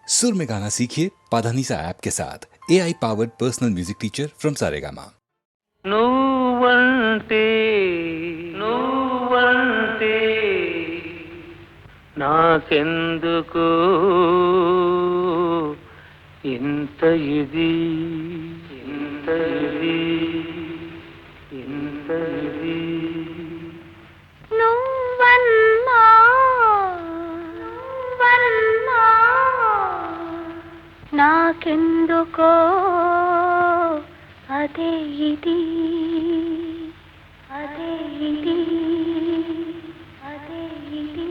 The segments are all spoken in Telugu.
सुर में गाना सीखिए पाधानीसा ऐप के साथ AI powered personal music teacher from Saregama. నువ్వంటే నువ్వంటే నాకెందుకు ఇంత ఇది ఇంత ఇది ఇంత ఇది నువ్వన్నా నువ్వన్నా నాకెందుకో అదే ఇది అదే ఇది అదే ఇది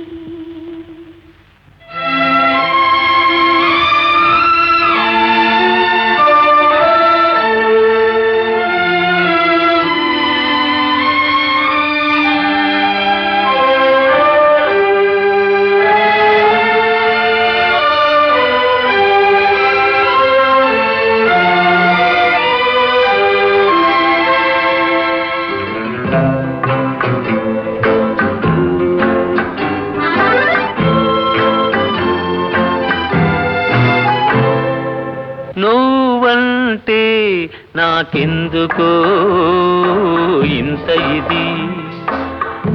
నువ్వంటే నాకెందుకో ఇంత ఇది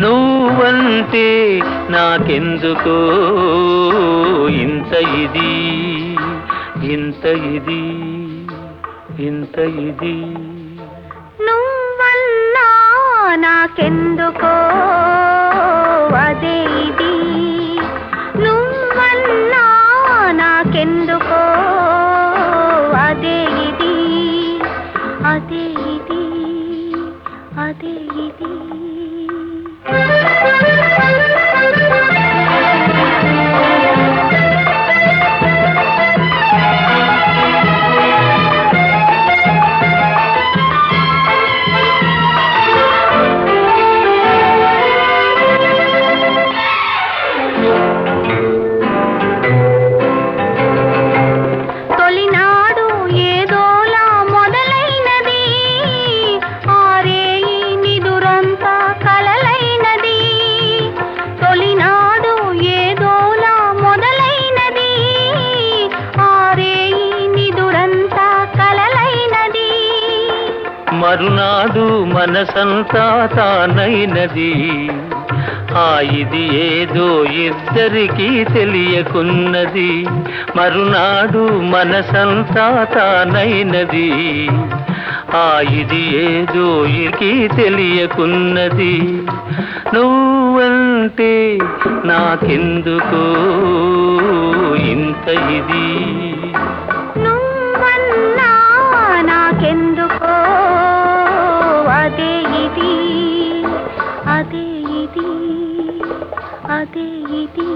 నువ్వంటే నాకెందుకో ఇంత ఇది ఇంత ఇది ఇంత ఇది నువ్వన్నా నాకెందుకో అదే ఇది నువ్వన్నా నాకెందుకో అదే ఇది అదే ఇది అదే ఇది తొలినాడు ఏదోలా మొదలైనది ఆరేయి నిదురంతా కలలైనది తొలినాడు ఏదోలా మొదలైనది ఆరేయి నిదురంతా కలలైనది మరునాడు మనసంతా తానైనది ఆ ఇది ఏదో ఇద్దరికీ తెలియకున్నది మరునాడు మనసంతా తానైనది ఆ ఇది ఏదో ఇకి తెలియకున్నది నువ్వంటే నాకెందుకో ఇంత ఇది నువ్వన్నా నాకెందుకో అదే ఇది అదే ఇది అదే ఇది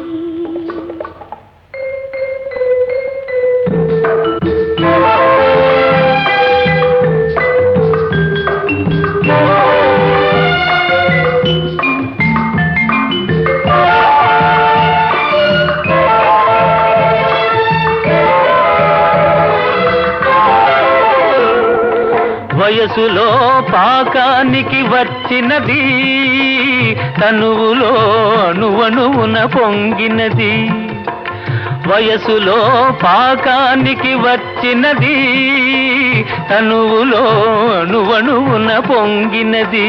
వయసులో పాకానికి వచ్చినది తనువులో అణువణువున పొంగినది వయసులో పాకానికి వచ్చినది తనువులో అణువణువున పొంగినది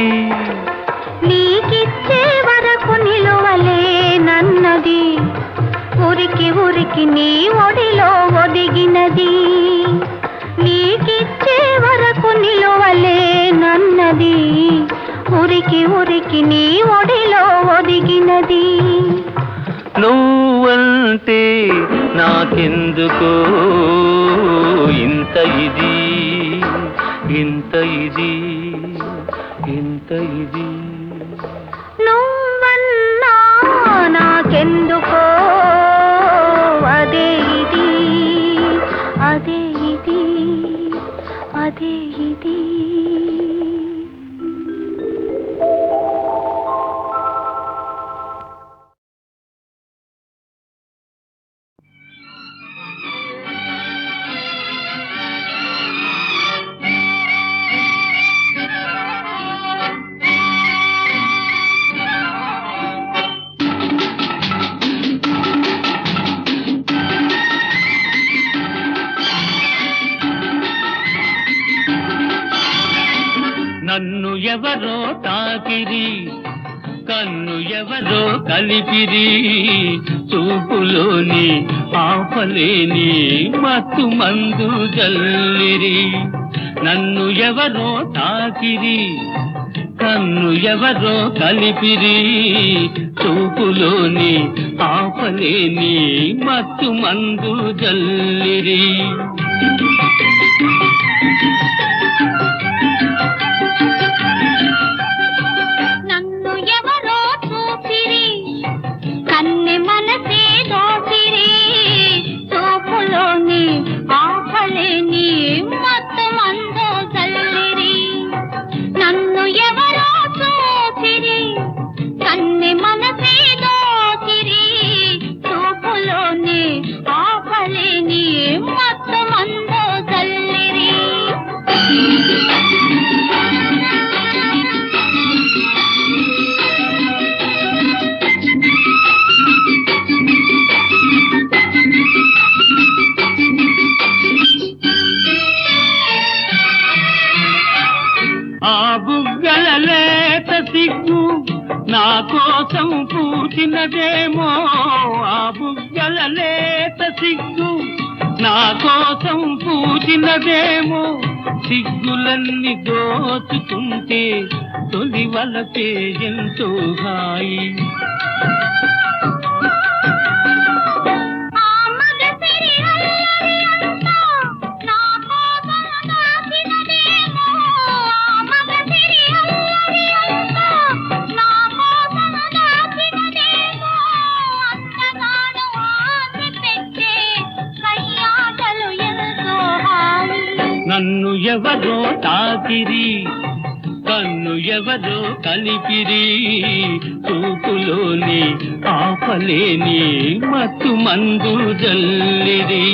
నీకిచ్చే వరకు నిలువలేనన్నది ఉరికి ఉరికి నీ ఒడిలో ఒదిగినది నీకిచ్చే వరకు నిలువలేనన్నది ఉరికి ఉరికి నీ ఒడిలో ఒదిగినది నువ్వంటే నాకెందుకో ఇంత ఇది ఇంత ఇది ఇంత ఇది నువ్వన్నా నాకెందుకో అదే ఇది అదే ఇది అదే ఇది ఎవరో తాకిరి కన్ను ఎవరో కలిపిరి చూపులోని ఆపలేని మత్తు మందు జల్లిరి నన్ను ఎవరో తాకిరి కన్ను ఎవరో కలిపిరి చూపులోని ఆపలేని మత్తు మందు జల్లిరి నన్ను ఎవరో చూపిరి కన్నె మనసే దోచిరి చూపులోని ఆపలేని మత్తు మందు జల్లిరి నన్ను ఎవరో చూపిరి కన్నె మనసే దోచిరి చూపులోని ఆపలేని మత్తు మందు జల్లిరి ఆ బుగ్గల లేత సిగ్గు నా కోసం పూచినదేమో ఆ బుగ్గల లేత సిగ్గు నా కోసం పూచినదేమో సిగ్గులన్నీ దోచుకుంటే తొలి వలపే ఎంతో హాయి నన్ను ఎవరో తాకిరి కన్ను ఎవరో కలిపిరి చూపులోని ఆపలేని మత్తు మందు జల్లిరి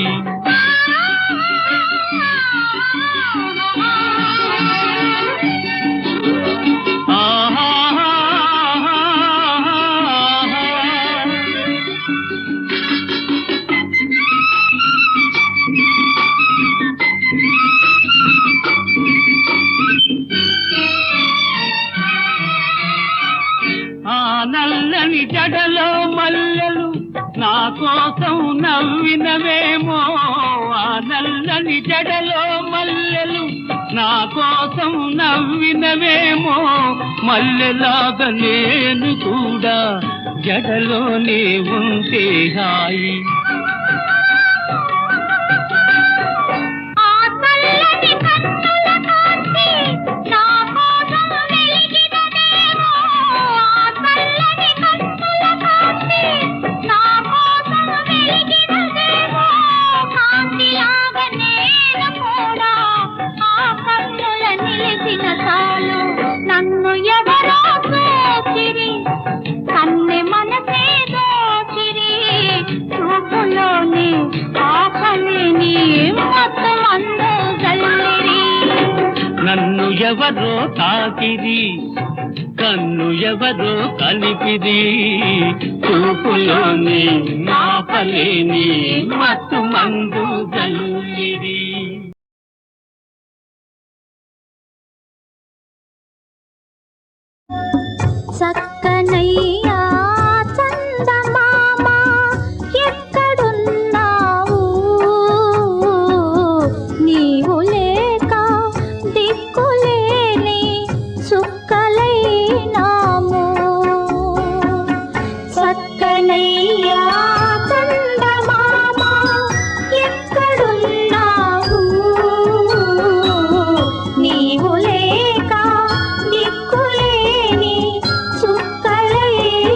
నల్లని జడలో మల్లెలు నా కోసం నవ్వినవేమో ఆ నల్లని జడలో మల్లెలు నా కోసం నవ్వినవేమో మల్లెలాగా నేను కూడా జడలోనే ఉంటే హాయి నన్ను ఎవరో చూచిరి కన్నె మనసే దోచిరి చూపులోని ఆపలేని మత్తు మందు జల్లిరి నన్ను ఎవరో తాకిరి కన్ను ఎవరో కలిపిరి చూపులోని ఆపలేని మత్తు మందు జల్లిరి చక్కనయ్యా చందమామ ఎక్కడున్నావు నీవు లేక దిక్కులేని చుక్కలైనాము చక్కనయ్యా చందమామ ఎక్కడున్నావు నీవు లేక దిక్కులేని చుక్కలైనాము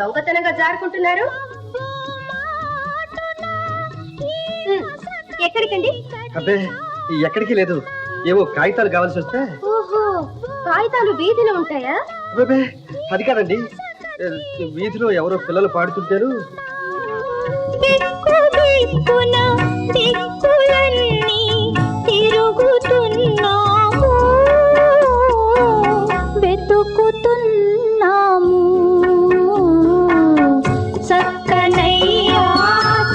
దొంగతనంగా జారుకుంటున్నారు? ఎక్కడికండి? అబ్బే ఎక్కడికి లేదు, ఏవో కాగితాలు కావాల్సి వస్తే. ఓహో, కాగితాలు వీధిలో ఉంటాయా? అబ్బే అది కాదండి, వీధిలో ఎవరో పిల్లలు పాడుతుంటారు. దిక్కున దిక్కులన్నీ తిరుగుతున్నాము, వెతుకుతున్నాము. సక్కనయ్యా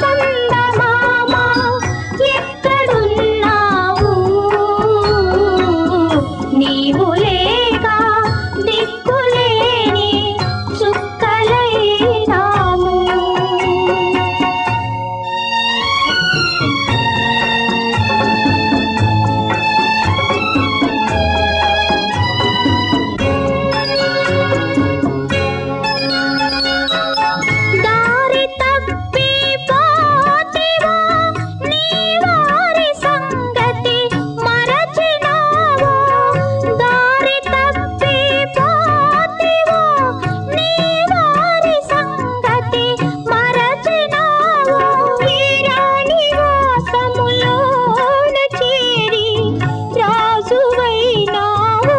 చందమామ ఎక్కడున్నావు, నీవు లేక దిక్కులేని చుక్కలైనాము. దారి తప్పి పోతివా, నీ వారి సంగతి మరచినావా. దారి తప్పి పోతివా, నీ వారి సంగతి మరచినావా. వీరాని వాసములోన చేరి రాజువైనావో,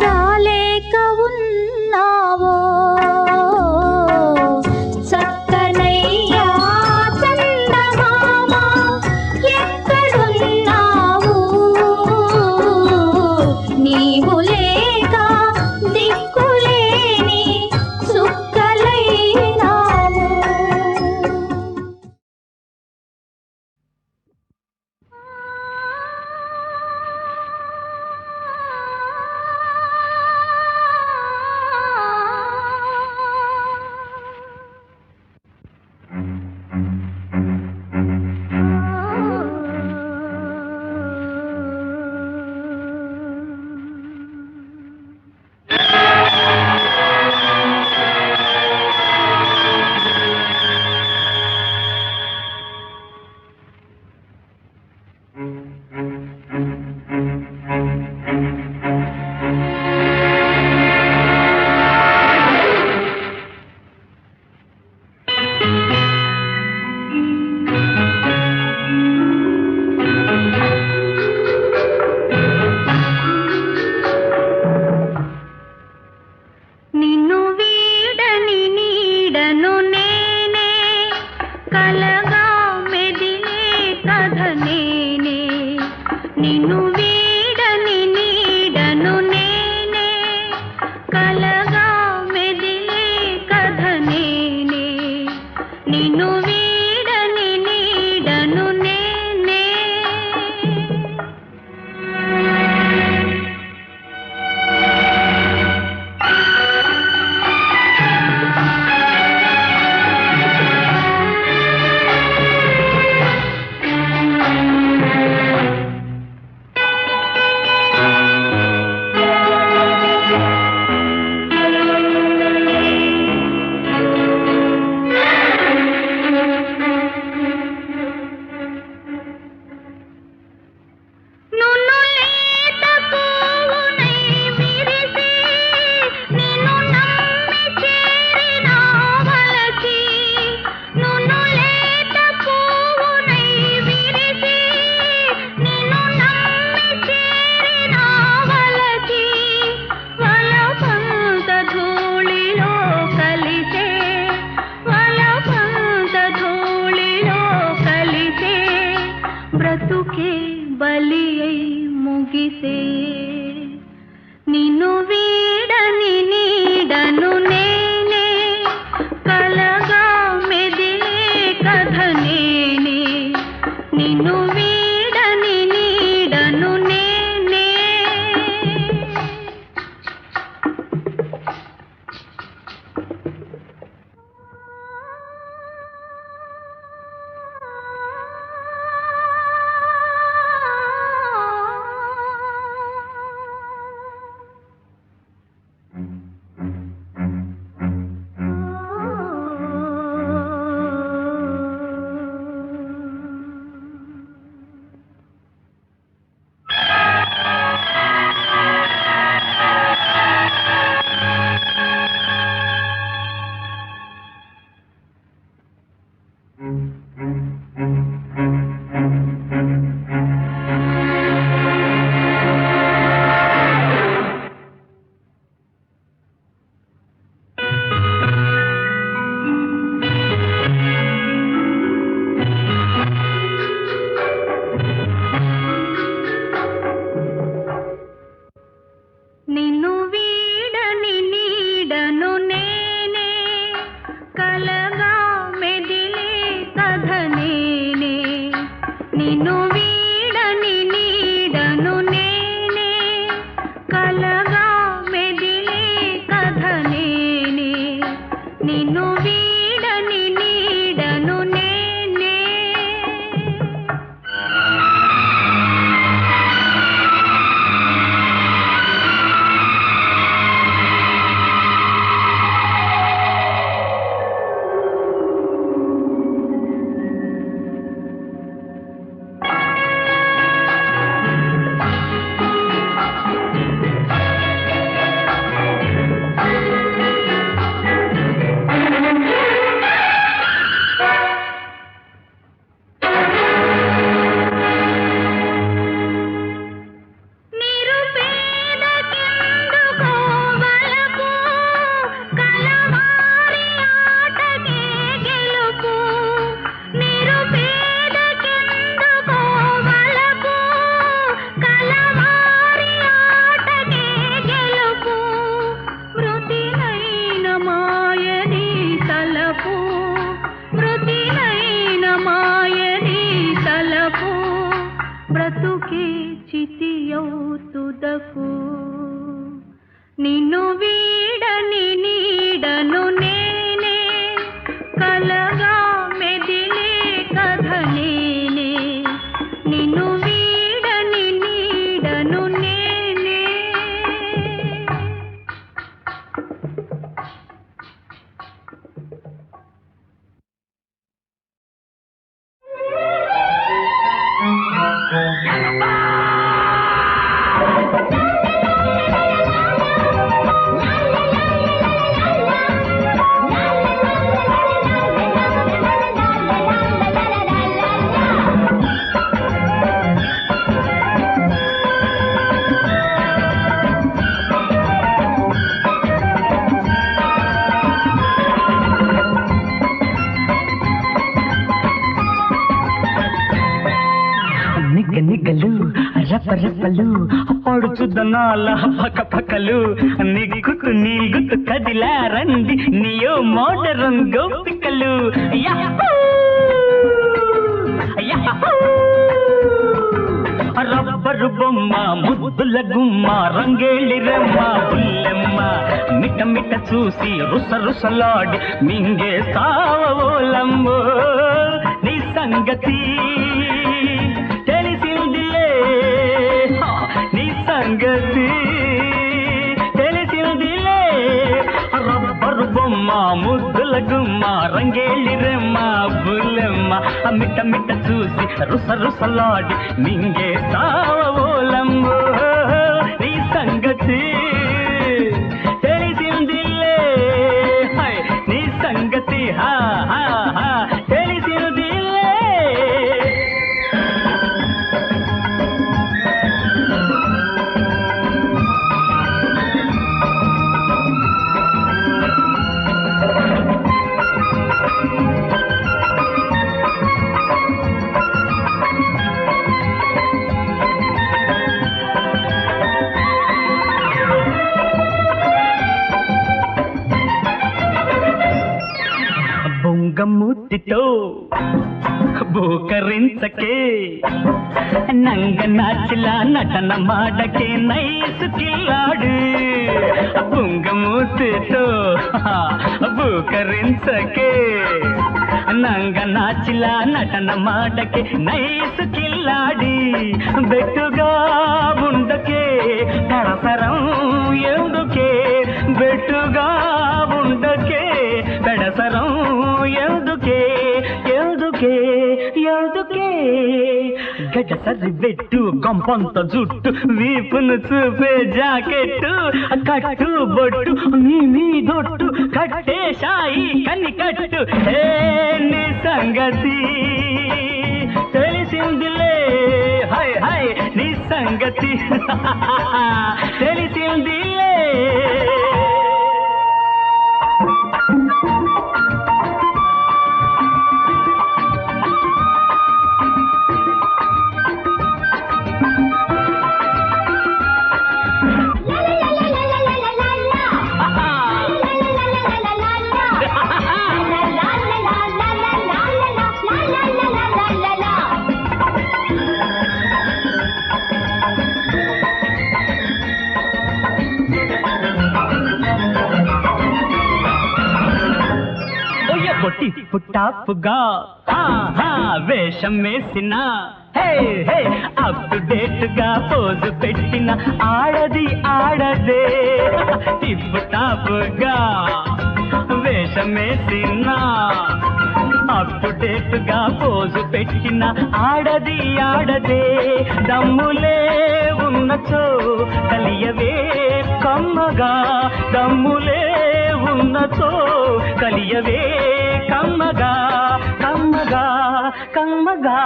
రాలేక ఉన్నావో. సక్కనయ్యా చందమామ ఎక్కడున్నావు, నీవు లేక దిక్కులేని చుక్కలైనావు. నిన్ను వీడని నీడను నేనే, కలగా మెదిలే కథ నేనే. నిన్ను వీడని నీడను నేనే, కలగా మెదిలే కథ నేనే. నిన్ను వీడని నీడను నేనే. నున్ను లేత పువ్వునై విరిసి, నిన్ను నమ్మి చేరిన వలచి. నున్ను లేత పువ్వునై విరిసి, నిన్ను నమ్మి చేరిన వలచి. వలపంత ధూళిలో కలిసే, వలపంత ధూళిలో కలిసే. బ్రతుకే బలి అయి ముగిసే. నిన్ను వీడని నీడను నేనే, కలగా మెదిలే కథ నేనే. నిన్ను వీడని నీడను నేనే. నిన్ను వీడని నీడను నేనే కలగా మెదిలే కథ నేనే నిన్ను వీడని నీడను నేనే కలగా మెదిలే కథ నేనే నిన్ను వీడని నీడను నేనే బ్రతుకే చితియౌతుదకు నిన్ను వీడని నీడను నేనే కలగా మెదిలే కథ నేనే నిన్ను వీడని నీడను నేనే నిగలు రపరపలు పడుచుదనాల పక్క పక్కలు నిగ్గుతు నీగుతు కదిలా రండి నీయో మోడరం గోపికలు రబ్బరు బొమ్మ ముద్దుల గుమ్మ రంగేళి రమ్మ బుల్లెమ్మ మిట మిట చూసి రుస రుసలాడి మింగే సావోలమ్మో నీ సంగతి తెలిసిందిలే నీ సంగతి తెలిసిందిలే రబ్బరు బొమ్మ ముద్దుల గుమ్మ రంగేళి రెమ్మ బుల్లెమ్మ మిట్ట మిట్ట చూసి రుస రుసలాడి మింగే సావోలమ్మో నీ సంగతి తెలిసిందిలే నీ సంగతి హా హా హా తెలిసిందిలే బొంగమూతితో బోకరించకే నంగ నాచిలా నటన మాడకే నైసు కిల్లాడు బొంగమూతితో బోకరించకే నంగ నాచిలా నటన మాడకే నైసు కిల్లాడి బెట్టుగా ఉండకే పరసరం ఎందుకే బెట్టుగా ఉండకే పెడసరం ఎందుకే ఎందుకే ఎందుకే గడసరి బెట్టు గంపంత జుట్టు వీపును చూపే జాకెట్టు కట్టు బొట్టు నీ దొట్టు కట్టే షాయి కన్ని కట్టు నీ సంగతి సంగతి తెలిసిందిలే హై హై నీ సంగతి తెలిసిందిలే పొట్టి పుట్టాపుగా వేషం వేసిన హే హే అప్ టు డేట్ గా పోజు పెట్టిన ఆడది ఆడదే టిప్పు టాపుగా వేషం వేసిన అప్ టు డేట్ గా పోజు పెట్టిన ఆడది ఆడదే దమ్ములే ఉన్నచో కలియవే కమ్మగా దమ్ములే ఉన్నచో కలియవే కమ్మగా కమ్మగా కమ్మగా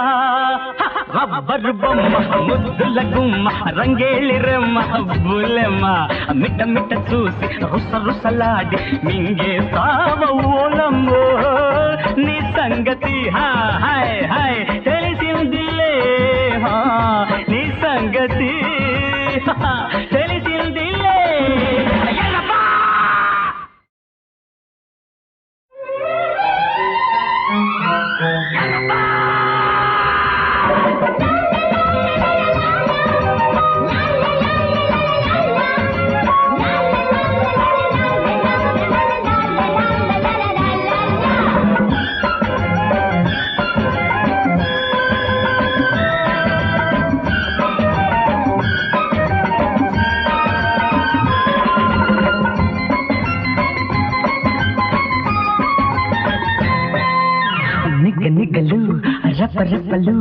రబ్బరు బొమ్మ ముద్దుల గుమ్మ రంగేళి రెమ్మ బులెమ్మ మిట్ట మిట్ట చూసి రుస రుసలాడి మింగే సావ ఓలమ్మో నీ సంగతి హాయ్ హాయ్ తెలిసిందిలే నీ సంగతి తెలిసిందిలే నిగలు రపరపలు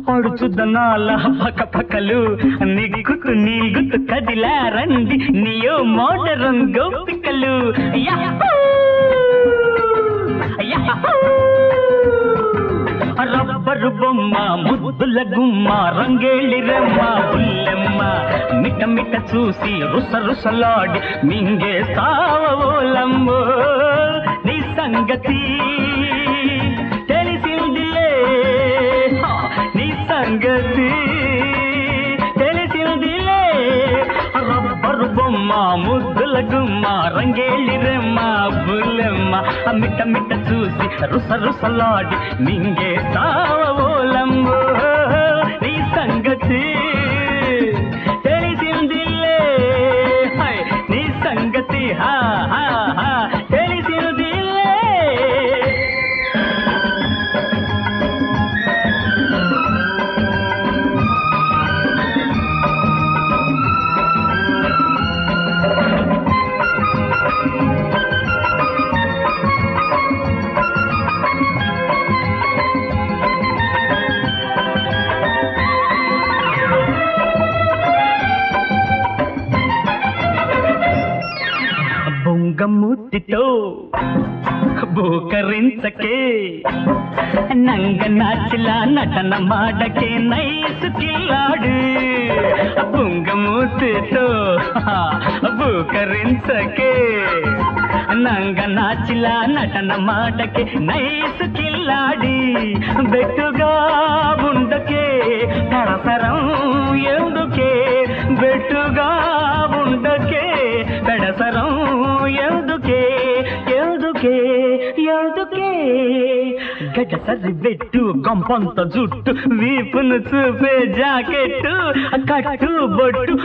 పడుచుదనాల పక్క పక్కలు నిగ్గుతు నీగుతు కదిలా రండి నీయో మోడరం గోపికలు రబ్బరు బొమ్మ ముద్దుల గుమ్మ రంగేళి రెమ్మ బుల్లెమ్మ మిట్ట మిట్ట చూసి రుస రుసలాడి మింగే సావోలమ్మో నీ సంగతి తెలిసిందిలే నీ సంగతి తెలిసిందిలే రబ్బరు బొమ్మ ముద్దుల గుమ్మ రంగేళి రెమ్మ బుల్లెమ్మ మిట్ట మిట్ట చూసి రుస రుసలాడి మింగే సావోలమ్మో నీ సంగతి తెలిసిందిలే నీ సంగతి తెలిసిందిలే బొంగమూతితో బూకరించకే నంగ నాచిలా నటన మాడకే నైసు కిల్లాడు బొంగమూతితో బూకరించకే నంగ నాచిలా నటన మాడకే నైసు కిల్లాడి బెట్టుగా ఉండకే పరసరం ఎందుకే బెట్టుగా ఉండకే పెడసరం ఎందుకే ఎందుకే ఎందుకే గడసరి బెట్టు గంపంత జుట్టు వీపును చూపే జాకెట్టు కట్టు బొట్టు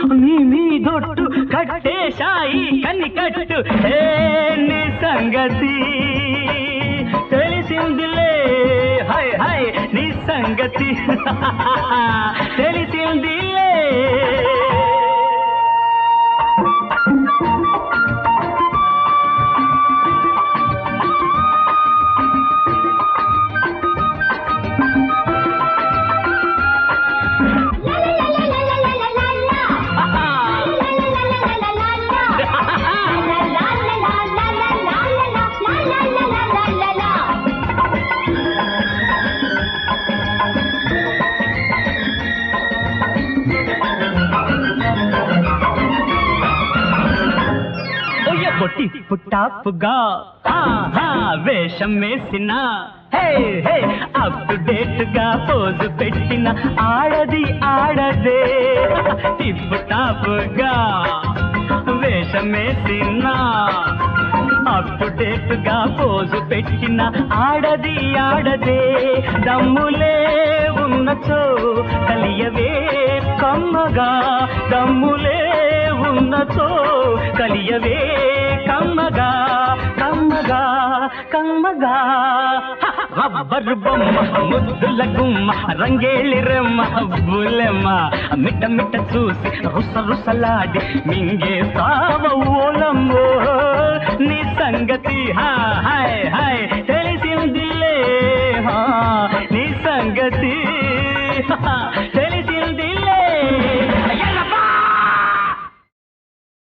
నీ దొట్టు కట్టే షాయి కన్ని కట్టు నీ సంగతి తెలిసిందిలే హై హై నీ సంగతి తెలిసిందిలే టిప్ టాప్ గా వేషం వేసిన అప్ టు డేట్ గా పోజు పెట్టిన ఆడది ఆడదే టిప్ టాప్ గా వేషం వేసిన అప్ టు డేట్ గా పోజు పెట్టిన ఆడది ఆడదే దమ్ములే ఉన్నచో కలియవే కమ్మగా దమ్ములే ఉన్నచో కలియవే కమ్మగా కమ్మగా కమ్మగా రబ్బరు బొమ్మ ముద్దుల గుమ్మ రంగేళి రెమ్మ బులెమ్మ మిట్ట మిట్ట చూసి రుస రుసలాడి మింగే సావోలమ్మో నీ సంగతి హాయ్ హాయ్